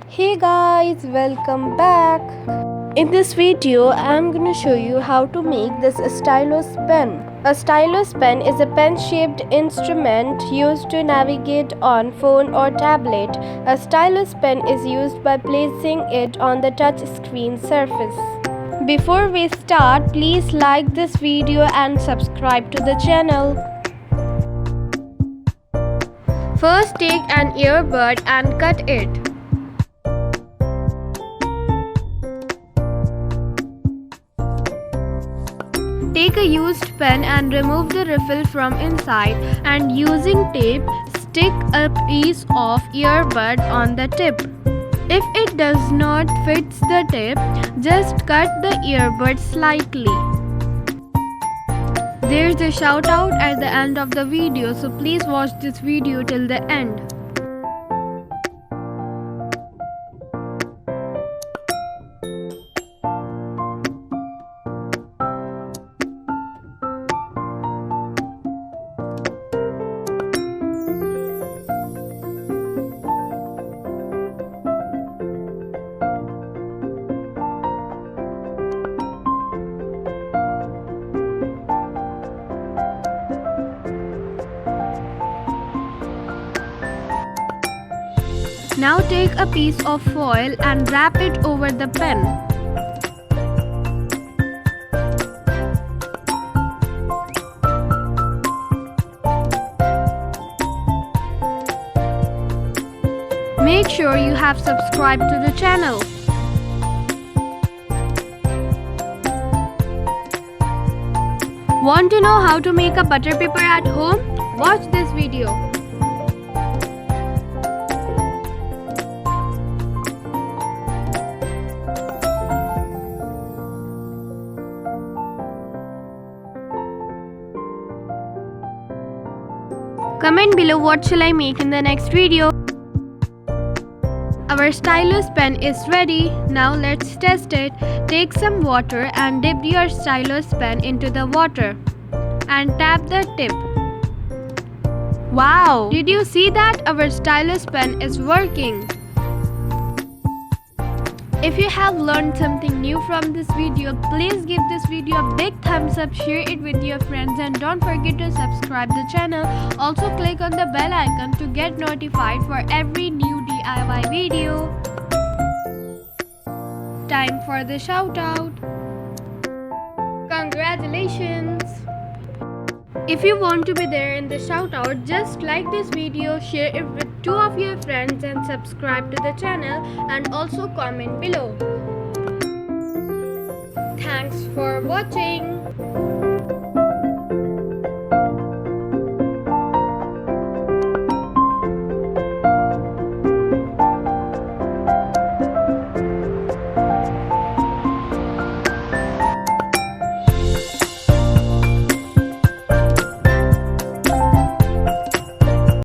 Hey guys, welcome back. In this video, I'm gonna show you how to make this stylus pen. A stylus pen is a pen-shaped instrument used to navigate on phone or tablet. A stylus pen is used by placing it on the touch screen surface. Before we start, please like this video and subscribe to the channel. First, take an earbud and cut it. Take a used pen and remove the refill from inside, and using tape, stick a piece of earbud on the tip. If it does not fit the tip, just cut the earbud slightly. There's a shout out at the end of the video, so please watch this video till the end. Now take a piece of foil and wrap it over the pen. Make sure you have subscribed to the channel. Want to know how to make a butter paper at home? Watch this video. Comment below what shall I make in the next video. Our stylus pen is ready. Now let's test it. Take some water and dip your stylus pen into the water and tap the tip. Wow! Did you see that? Our stylus pen is working. If you have learned something new from this video, please give this video a big thumbs up, share it with your friends, and don't forget to subscribe the channel. Also click on the bell icon to get notified for every new DIY video. Time for the shout out. Congratulations! If you want to be there in the shout out, just like this video, share it with 2 of your friends, and subscribe to the channel, and also comment below. Thanks for watching.